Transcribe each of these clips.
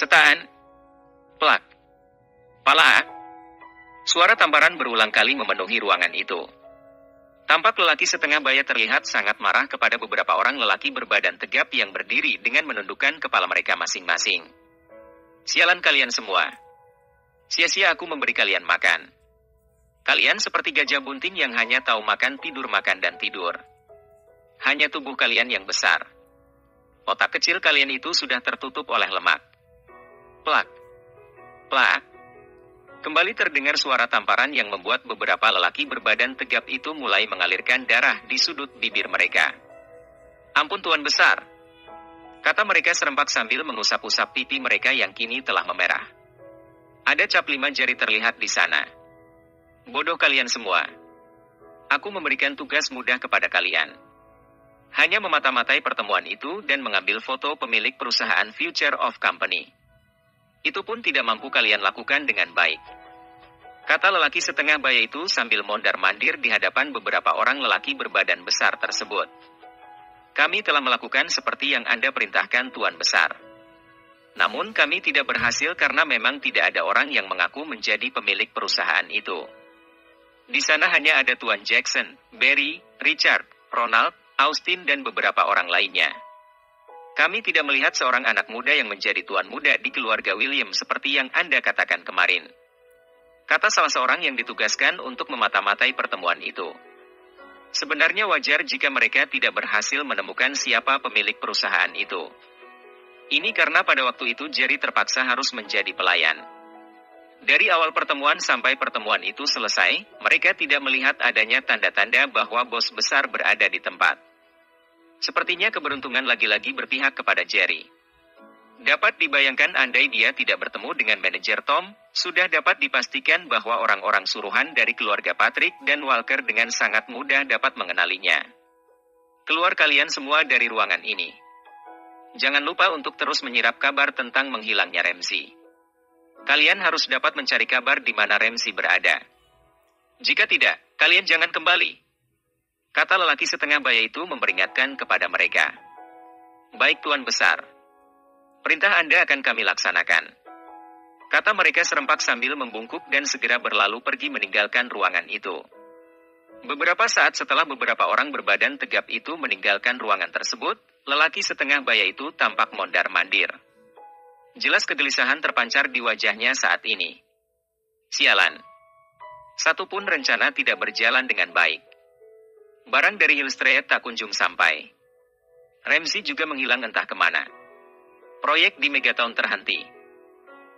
Setaan. Plak. Pala. Suara tamparan berulang kali memenuhi ruangan itu. Tampak lelaki setengah baya terlihat sangat marah kepada beberapa orang lelaki berbadan tegap yang berdiri dengan menundukkan kepala mereka masing-masing. Sialan kalian semua. Sia-sia aku memberi kalian makan. Kalian seperti gajah bunting yang hanya tahu makan, makan dan tidur. Hanya tubuh kalian yang besar. Otak kecil kalian itu sudah tertutup oleh lemak. Plak. Plak. Kembali terdengar suara tamparan yang membuat beberapa lelaki berbadan tegap itu mulai mengalirkan darah di sudut bibir mereka. Ampun Tuan Besar, kata mereka serempak sambil mengusap-usap pipi mereka yang kini telah memerah. Ada cap 5 jari terlihat di sana. Bodoh kalian semua. Aku memberikan tugas mudah kepada kalian. Hanya memata-matai pertemuan itu dan mengambil foto pemilik perusahaan Future of Company. Itu pun tidak mampu kalian lakukan dengan baik. Kata lelaki setengah baya itu sambil mondar-mandir di hadapan beberapa orang lelaki berbadan besar tersebut. Kami telah melakukan seperti yang Anda perintahkan Tuan Besar. Namun kami tidak berhasil karena memang tidak ada orang yang mengaku menjadi pemilik perusahaan itu. Di sana hanya ada Tuan Jackson, Barry, Richard, Ronald, Austin dan beberapa orang lainnya. Kami tidak melihat seorang anak muda yang menjadi tuan muda di keluarga William seperti yang Anda katakan kemarin. Kata salah seorang yang ditugaskan untuk memata-matai pertemuan itu. Sebenarnya wajar jika mereka tidak berhasil menemukan siapa pemilik perusahaan itu. Ini karena pada waktu itu Jerry terpaksa harus menjadi pelayan. Dari awal pertemuan sampai pertemuan itu selesai, mereka tidak melihat adanya tanda-tanda bahwa bos besar berada di tempat. Sepertinya keberuntungan lagi-lagi berpihak kepada Jerry. Dapat dibayangkan andai dia tidak bertemu dengan manajer Tom, sudah dapat dipastikan bahwa orang-orang suruhan dari keluarga Patrick dan Walker dengan sangat mudah dapat mengenalinya. Keluar kalian semua dari ruangan ini. Jangan lupa untuk terus menyirap kabar tentang menghilangnya Ramsey. Kalian harus dapat mencari kabar di mana Ramsey berada. Jika tidak, kalian jangan kembali. Kata lelaki setengah baya itu memperingatkan kepada mereka. Baik Tuan Besar. Perintah Anda akan kami laksanakan. Kata mereka serempak sambil membungkuk dan segera berlalu pergi meninggalkan ruangan itu. Beberapa saat setelah beberapa orang berbadan tegap itu meninggalkan ruangan tersebut, lelaki setengah baya itu tampak mondar-mandir. Jelas kegelisahan terpancar di wajahnya saat ini. Sialan. Satupun rencana tidak berjalan dengan baik. Barang dari Hill Street tak kunjung sampai. Ramsey juga menghilang entah kemana. Proyek di Megatown terhenti.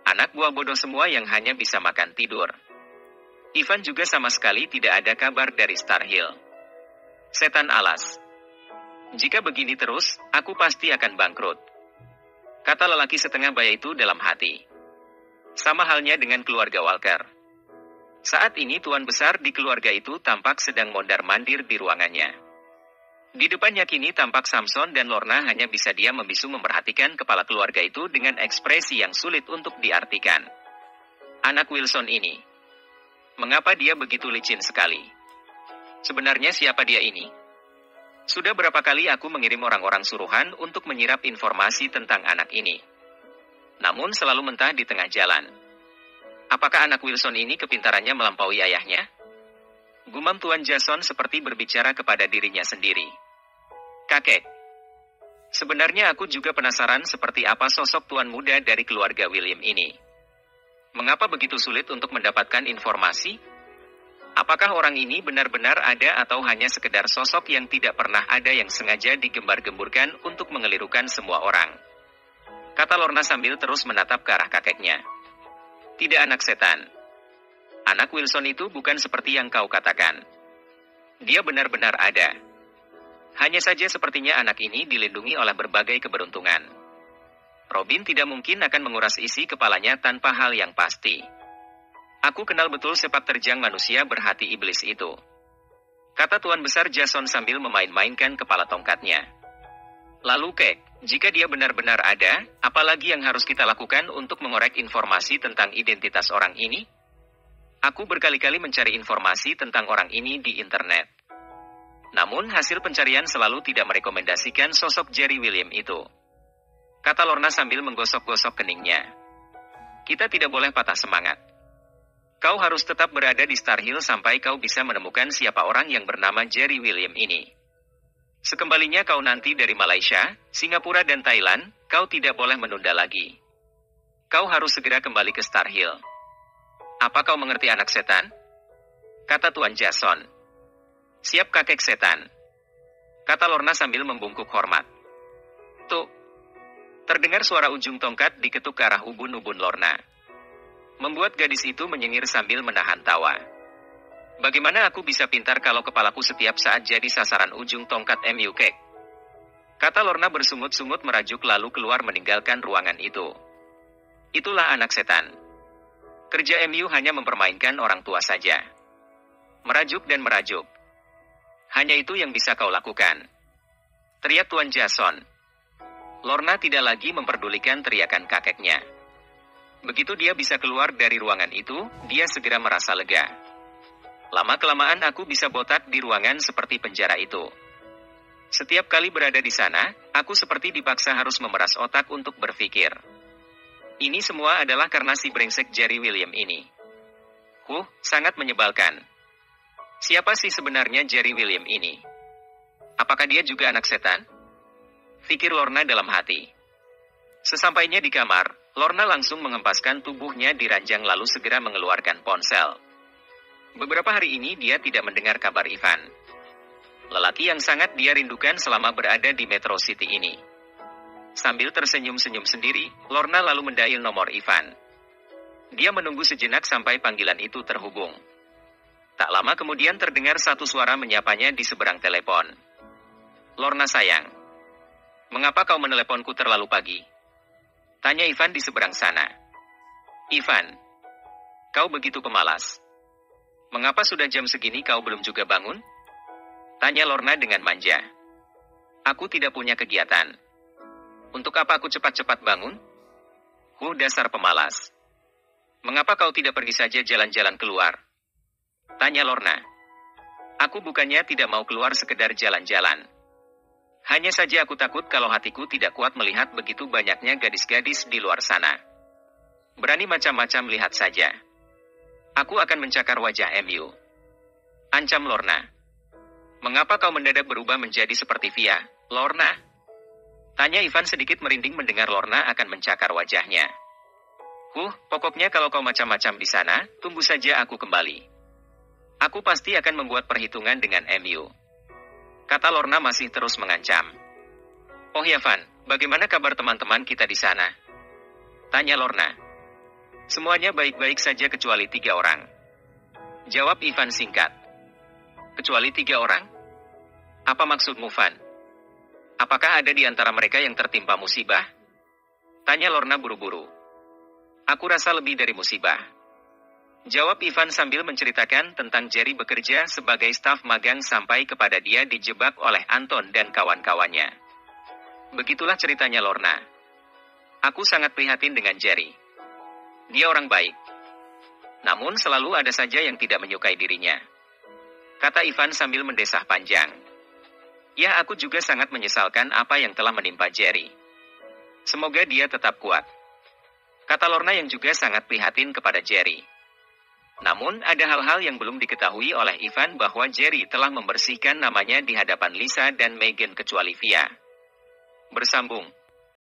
Anak buah bodoh semua yang hanya bisa makan tidur. Ivan juga sama sekali tidak ada kabar dari Star Hill. Setan alas. Jika begini terus, aku pasti akan bangkrut. Kata lelaki setengah baya itu dalam hati. Sama halnya dengan keluarga Walker. Saat ini tuan besar di keluarga itu tampak sedang mondar-mandir di ruangannya. Di depannya kini tampak Samson dan Lorna hanya bisa diam membisu memperhatikan kepala keluarga itu dengan ekspresi yang sulit untuk diartikan. Anak Wilson ini. Mengapa dia begitu licin sekali? Sebenarnya siapa dia ini? Sudah berapa kali aku mengirim orang-orang suruhan untuk menyirap informasi tentang anak ini. Namun selalu mentah di tengah jalan. Apakah anak Wilson ini kepintarannya melampaui ayahnya? Gumam Tuan Jason seperti berbicara kepada dirinya sendiri. Kakek. Sebenarnya aku juga penasaran seperti apa sosok tuan muda dari keluarga William ini. Mengapa begitu sulit untuk mendapatkan informasi? Apakah orang ini benar-benar ada atau hanya sekedar sosok yang tidak pernah ada yang sengaja digembar-gemburkan untuk mengelirukan semua orang? Kata Lorna sambil terus menatap ke arah kakeknya. Tidak anak setan. Anak Wilson itu bukan seperti yang kau katakan. Dia benar-benar ada. Hanya saja sepertinya anak ini dilindungi oleh berbagai keberuntungan. Robin tidak mungkin akan menguras isi kepalanya tanpa hal yang pasti. Aku kenal betul sepak terjang manusia berhati iblis itu. Kata Tuan Besar Jason sambil memain-mainkan kepala tongkatnya. Lalu Kek, jika dia benar-benar ada, apalagi yang harus kita lakukan untuk mengorek informasi tentang identitas orang ini? Aku berkali-kali mencari informasi tentang orang ini di internet. Namun hasil pencarian selalu tidak merekomendasikan sosok Jerry William itu. kata Lorna sambil menggosok-gosok keningnya. Kita tidak boleh patah semangat. Kau harus tetap berada di Star Hill sampai kau bisa menemukan siapa orang yang bernama Jerry William ini. Sekembalinya kau nanti dari Malaysia, Singapura dan Thailand, kau tidak boleh menunda lagi. Kau harus segera kembali ke Star Hill. Apa kau mengerti anak setan? Kata Tuan Jason. Siap kakek setan. Kata Lorna sambil membungkuk hormat. Tuh. Terdengar suara ujung tongkat diketuk ke arah ubun-ubun Lorna. Membuat gadis itu menyengir sambil menahan tawa. Bagaimana aku bisa pintar kalau kepalaku setiap saat jadi sasaran ujung tongkat MUK? Kata Lorna bersungut-sungut merajuk lalu keluar meninggalkan ruangan itu. Itulah anak setan. Kerja MU hanya mempermainkan orang tua saja. Merajuk dan merajuk. Hanya itu yang bisa kau lakukan. Teriak Tuan Jason. Lorna tidak lagi memperdulikan teriakan kakeknya. Begitu dia bisa keluar dari ruangan itu, dia segera merasa lega. Lama-kelamaan aku bisa botak di ruangan seperti penjara itu. Setiap kali berada di sana, aku seperti dipaksa harus memeras otak untuk berpikir. Ini semua adalah karena si brengsek Jerry William ini. Sangat menyebalkan. Siapa sih sebenarnya Jerry William ini? Apakah dia juga anak setan? Pikir Lorna dalam hati. Sesampainya di kamar, Lorna langsung mengempaskan tubuhnya di ranjang lalu segera mengeluarkan ponsel. Beberapa hari ini dia tidak mendengar kabar Ivan. Lelaki yang sangat dia rindukan selama berada di Metro City ini. Sambil tersenyum-senyum sendiri, Lorna lalu mendail nomor Ivan. Dia menunggu sejenak sampai panggilan itu terhubung. Tak lama kemudian terdengar satu suara menyapanya di seberang telepon. Lorna sayang. Mengapa kau meneleponku terlalu pagi? Tanya Ivan di seberang sana. Ivan, kau begitu pemalas. Mengapa sudah jam segini kau belum juga bangun? Tanya Lorna dengan manja. Aku tidak punya kegiatan. Untuk apa aku cepat-cepat bangun? Dasar pemalas. Mengapa kau tidak pergi saja jalan-jalan keluar? Tanya Lorna. Aku bukannya tidak mau keluar sekedar jalan-jalan. Hanya saja aku takut kalau hatiku tidak kuat melihat begitu banyaknya gadis-gadis di luar sana. Berani macam-macam lihat saja. Aku akan mencakar wajah MU. Ancam Lorna. Mengapa kau mendadak berubah menjadi seperti Via, Lorna? Tanya Ivan sedikit merinding mendengar Lorna akan mencakar wajahnya. Pokoknya kalau kau macam-macam di sana, tunggu saja aku kembali. Aku pasti akan membuat perhitungan dengan MU. Kata Lorna masih terus mengancam. Oh ya Van, bagaimana kabar teman-teman kita di sana? Tanya Lorna. Semuanya baik-baik saja kecuali 3 orang. Jawab Ivan singkat. Kecuali 3 orang? Apa maksudmu Van? Apakah ada di antara mereka yang tertimpa musibah? Tanya Lorna buru-buru. Aku rasa lebih dari musibah. Jawab Ivan sambil menceritakan tentang Jerry bekerja sebagai staf magang sampai kepada dia dijebak oleh Anton dan kawan-kawannya. Begitulah ceritanya Lorna. Aku sangat prihatin dengan Jerry. Dia orang baik. Namun selalu ada saja yang tidak menyukai dirinya. Kata Ivan sambil mendesah panjang. Ya aku juga sangat menyesalkan apa yang telah menimpa Jerry. Semoga dia tetap kuat. Kata Lorna yang juga sangat prihatin kepada Jerry. Namun, ada hal-hal yang belum diketahui oleh Ivan bahwa Jerry telah membersihkan namanya di hadapan Lisa dan Megan kecuali Via. Bersambung.